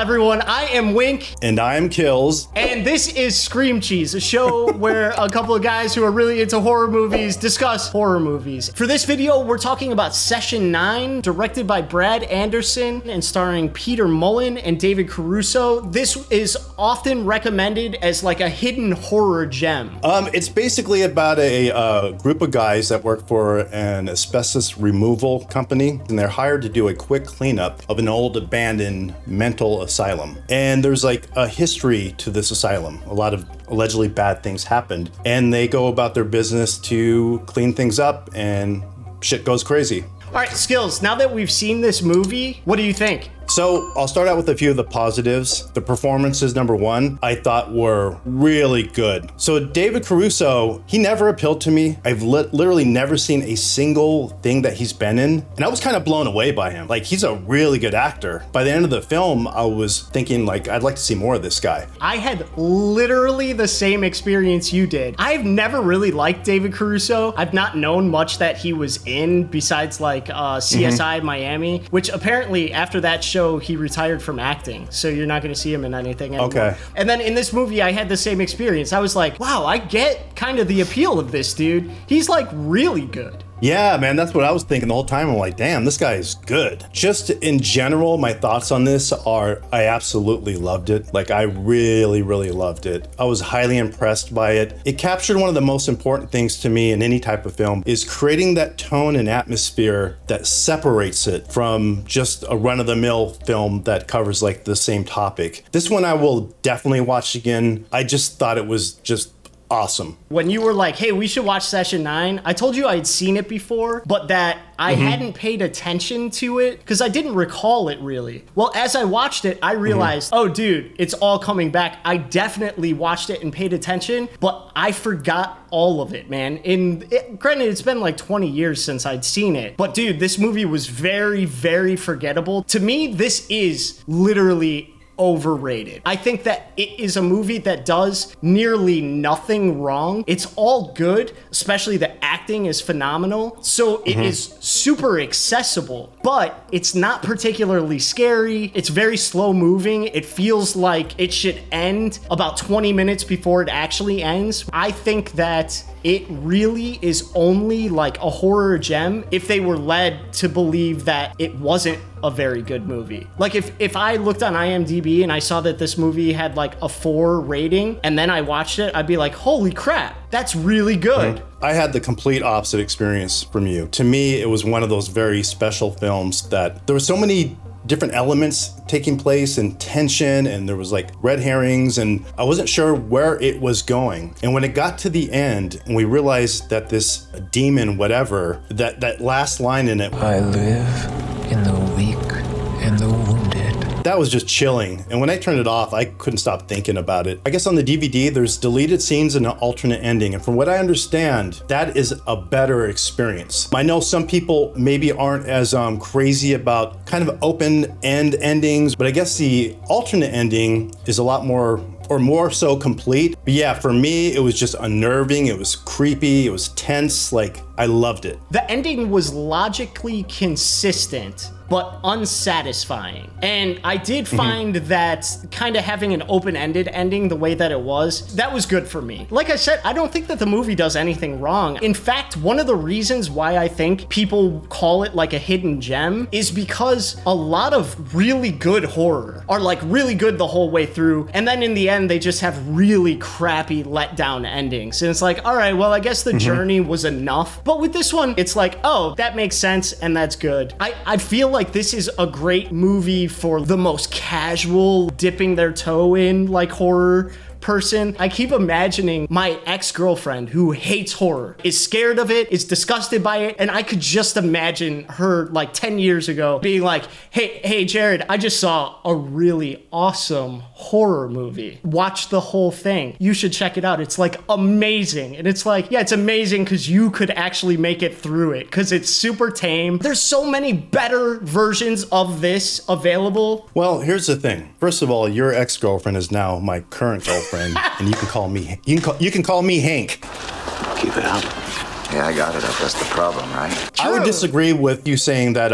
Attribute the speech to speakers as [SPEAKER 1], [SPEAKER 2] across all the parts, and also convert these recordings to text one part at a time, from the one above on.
[SPEAKER 1] everyone. I am Wink.
[SPEAKER 2] And I am Skillz.
[SPEAKER 1] And this is Scream Cheese, a show where a couple of guys who are really into horror movies discuss horror movies. For this video, we're talking about Session 9, directed by Brad Anderson and starring Peter Mullan and David Caruso. This is often recommended as like a hidden horror gem.
[SPEAKER 2] It's basically about a group of guys that work for an asbestos removal company, and they're hired to do a quick cleanup of an old abandoned mental asylum. And there's like a history to this asylum. A lot of allegedly bad things happened, and they go about their business to clean things up, and shit goes crazy.
[SPEAKER 1] All right, Skillz, now that we've seen this movie, what do you think?
[SPEAKER 2] So I'll start out with a few of the positives. The performances, number one, I thought were really good. So David Caruso, he never appealed to me. I've literally never seen a single thing that he's been in, and I was kind of blown away by him. Like, he's a really good actor. By the end of the film, I was thinking, like, I'd like to see more of this guy.
[SPEAKER 1] I had literally the same experience you did. I've never really liked David Caruso. I've not known much that he was in besides like CSI Miami, which apparently after that show, he retired from acting, so you're not going to see him in anything anymore.
[SPEAKER 2] Okay.
[SPEAKER 1] And then in this movie, I had the same experience. I was like, wow, I get kind of the appeal of this dude. He's like really good.
[SPEAKER 2] Yeah, man, that's what I was thinking the whole time. I'm like, damn, this guy is good. Just in general, my thoughts on this are I absolutely loved it. Like, I really, really loved it. I was highly impressed by it. It captured one of the most important things to me in any type of film is creating that tone and atmosphere that separates it from just a run-of-the-mill film that covers like the same topic. This one I will definitely watch again. I just thought it was just awesome.
[SPEAKER 1] When you were like, hey, we should watch Session 9, I told you I had seen it before, but that I hadn't paid attention to it because I didn't recall it really. Well, as I watched it, I realized, oh, dude, it's all coming back. I definitely watched it and paid attention, but I forgot all of it, man. Granted, it's been like 20 years since I'd seen it, but dude, this movie was very, very forgettable. To me, this is literally overrated. I think that it is a movie that does nearly nothing wrong. It's all good, especially the acting is phenomenal. So it is super accessible, but it's not particularly scary. It's very slow moving. It feels like it should end about 20 minutes before it actually ends. I think that it really is only like a horror gem if they were led to believe that it wasn't a very good movie. Like if I looked on IMDb and I saw that this movie had like a 4 rating and then I watched it, I'd be like, holy crap, that's really good.
[SPEAKER 2] I had the complete opposite experience from you. To me, it was one of those very special films that there were so many different elements taking place and tension, and there was like red herrings, and I wasn't sure where it was going. And when it got to the end and we realized that this demon, whatever, that last line in it,
[SPEAKER 3] I live in the weak and the wounded.
[SPEAKER 2] That was just chilling. And when I turned it off, I couldn't stop thinking about it. I guess on the DVD, there's deleted scenes and an alternate ending. And from what I understand, that is a better experience. I know some people maybe aren't as crazy about kind of open-end endings, but I guess the alternate ending is a lot more or more so complete. But yeah, for me, it was just unnerving. It was creepy. It was tense. Like, I loved it.
[SPEAKER 1] The ending was logically consistent, but unsatisfying. And I did find that kind of having an open-ended ending the way that it was, that was good for me. Like I said, I don't think that the movie does anything wrong. In fact, one of the reasons why I think people call it like a hidden gem is because a lot of really good horror are like really good the whole way through, and then in the end, they just have really crappy letdown endings. And it's like, all right, well, I guess the journey was enough. But with this one, it's like, oh, that makes sense and that's good. I feel like this is a great movie for the most casual, dipping their toe in like horror person. I keep imagining my ex-girlfriend who hates horror, is scared of it, is disgusted by it, and I could just imagine her like 10 years ago being like, hey Jared, I just saw a really awesome horror movie. Watch the whole thing. You should check it out. It's like amazing. And it's like, yeah, it's amazing because you could actually make it through it because it's super tame. There's so many better versions of this available.
[SPEAKER 2] Well, here's the thing. First of all, your ex-girlfriend is now my current girlfriend, and you can call me you can call me Hank.
[SPEAKER 4] Keep it up. Yeah, I got it up. That's the problem, right?
[SPEAKER 2] I would disagree with you saying that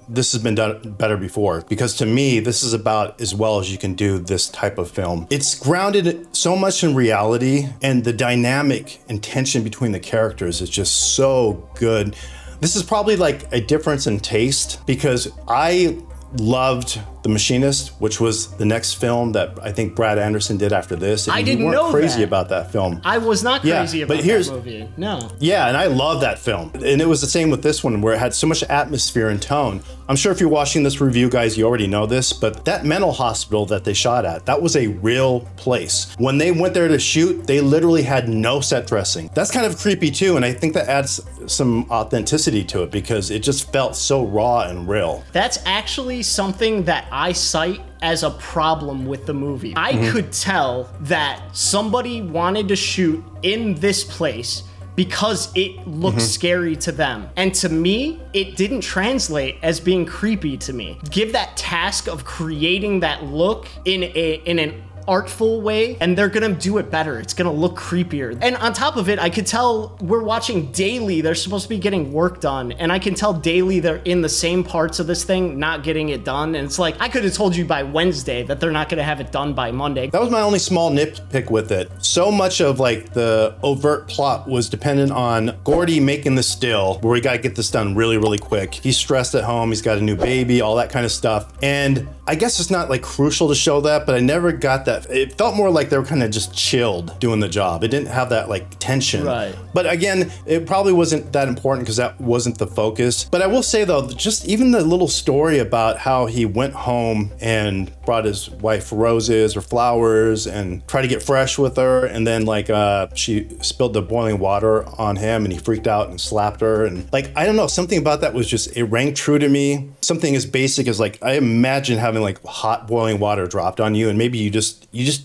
[SPEAKER 2] this has been done better before, because to me, this is about as well as you can do this type of film. It's grounded so much in reality, and the dynamic and tension between the characters is just so good. This is probably like a difference in taste, because I loved The Machinist, which was the next film that I think Brad Anderson did after this. And
[SPEAKER 1] I didn't
[SPEAKER 2] you weren't
[SPEAKER 1] know
[SPEAKER 2] crazy
[SPEAKER 1] that.
[SPEAKER 2] about that film.
[SPEAKER 1] I was not crazy about that movie. No.
[SPEAKER 2] Yeah, and I love that film. And it was the same with this one, where it had so much atmosphere and tone. I'm sure if you're watching this review, guys, you already know this, but that mental hospital that they shot at, that was a real place. When they went there to shoot, they literally had no set dressing. That's kind of creepy too, and I think that adds some authenticity to it, because it just felt so raw and real.
[SPEAKER 1] That's actually something that I cite as a problem with the movie. I could tell that somebody wanted to shoot in this place because it looked scary to them. And to me, it didn't translate as being creepy to me. Give that task of creating that look in an artful way, and they're gonna do it better. It's gonna look creepier. And on top of it, I could tell we're watching daily. They're supposed to be getting work done, and I can tell daily they're in the same parts of this thing, not getting it done. And it's like, I could have told you by Wednesday that they're not gonna have it done by Monday.
[SPEAKER 2] That was my only small nitpick with it. So much of like the overt plot was dependent on Gordy making the still, where we gotta get this done really, really quick. He's stressed at home, he's got a new baby, all that kind of stuff. And I guess it's not like crucial to show that, but I never got that. It felt more like they were kind of just chilled doing the job. It didn't have that like tension.
[SPEAKER 1] Right.
[SPEAKER 2] But again, it probably wasn't that important because that wasn't the focus. But I will say though, just even the little story about how he went home and brought his wife roses or flowers and tried to get fresh with her, and then like she spilled the boiling water on him and he freaked out and slapped her, and like, I don't know, something about that was just, it rang true to me. Something as basic as like, I imagine having like hot boiling water dropped on you, and maybe you just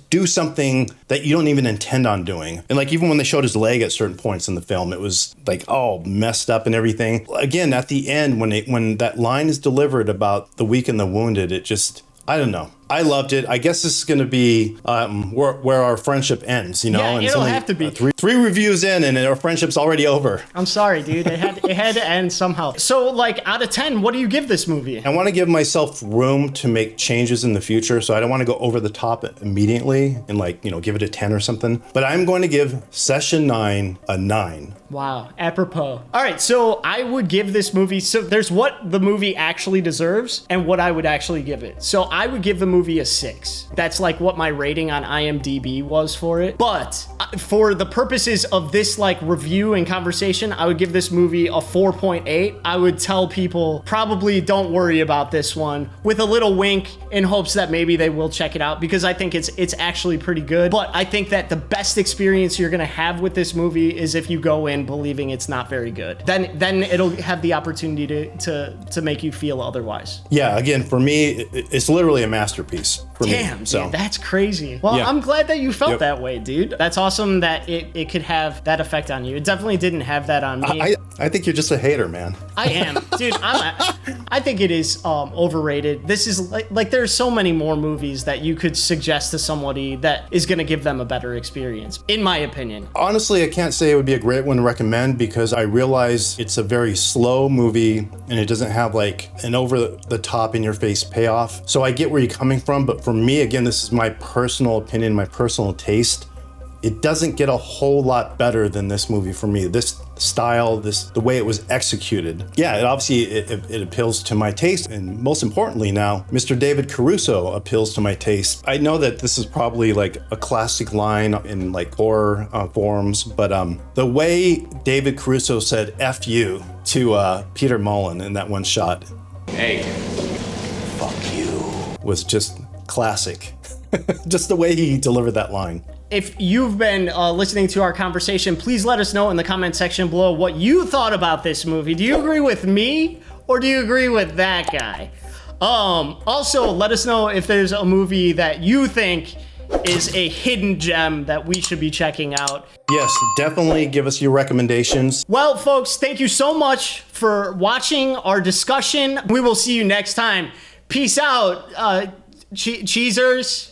[SPEAKER 2] do something that you don't even intend on doing. And like, even when they showed his leg at certain points in the film, it was like all messed up and everything. Again, at the end, when that line is delivered about the weak and the wounded, it just, I don't know. I loved it. I guess this is going to be where our friendship ends, you know?
[SPEAKER 1] Yeah,
[SPEAKER 2] and
[SPEAKER 1] it'll have to be.
[SPEAKER 2] Three reviews in and our friendship's already over.
[SPEAKER 1] I'm sorry, dude. It had to end somehow. So, like, out of 10, what do you give this movie?
[SPEAKER 2] I want to give myself room to make changes in the future, so I don't want to go over the top immediately and, like, you know, give it a 10 or something. But I'm going to give Session 9 a 9.
[SPEAKER 1] Wow, apropos. All right, so I would give this movie, so there's what the movie actually deserves and what I would actually give it. So I would give the movie a 6. That's like what my rating on IMDb was for it. But for the purposes of this like review and conversation, I would give this movie a 4.8. I would tell people probably don't worry about this one, with a little wink in hopes that maybe they will check it out, because I think it's actually pretty good. But I think that the best experience you're gonna have with this movie is if you go in believing it's not very good. Then it'll have the opportunity to make you feel otherwise.
[SPEAKER 2] Yeah, again, for me, it's literally a masterpiece for me.
[SPEAKER 1] Damn,
[SPEAKER 2] So
[SPEAKER 1] dude, that's crazy. Well,
[SPEAKER 2] Yeah.
[SPEAKER 1] I'm glad that you felt
[SPEAKER 2] Yep.
[SPEAKER 1] that way, dude. That's awesome that it could have that effect on you. It definitely didn't have that on me.
[SPEAKER 2] I think you're just a hater, man.
[SPEAKER 1] I am, dude. I think it is overrated. This is like there's so many more movies that you could suggest to somebody that is going to give them a better experience, in my opinion.
[SPEAKER 2] Honestly, I can't say it would be a great one to recommend, because I realize it's a very slow movie and it doesn't have like an over-the-top in-your-face payoff. So I get where you're coming from, but for me, again, this is my personal opinion, my personal taste. It doesn't get a whole lot better than this movie for me. This style, the way it was executed. Yeah, it obviously it appeals to my taste, and most importantly now, Mr. David Caruso appeals to my taste. I know that this is probably like a classic line in like horror forums, but the way David Caruso said "F you" to Peter Mullan in that one shot,
[SPEAKER 4] Hey, fuck you,
[SPEAKER 2] was just classic. Just the way he delivered that line.
[SPEAKER 1] If you've been listening to our conversation, please let us know in the comment section below what you thought about this movie. Do you agree with me or do you agree with that guy? Also, let us know if there's a movie that you think is a hidden gem that we should be checking out.
[SPEAKER 2] Yes, definitely give us your recommendations.
[SPEAKER 1] Well, folks, thank you so much for watching our discussion. We will see you next time. Peace out, cheesers.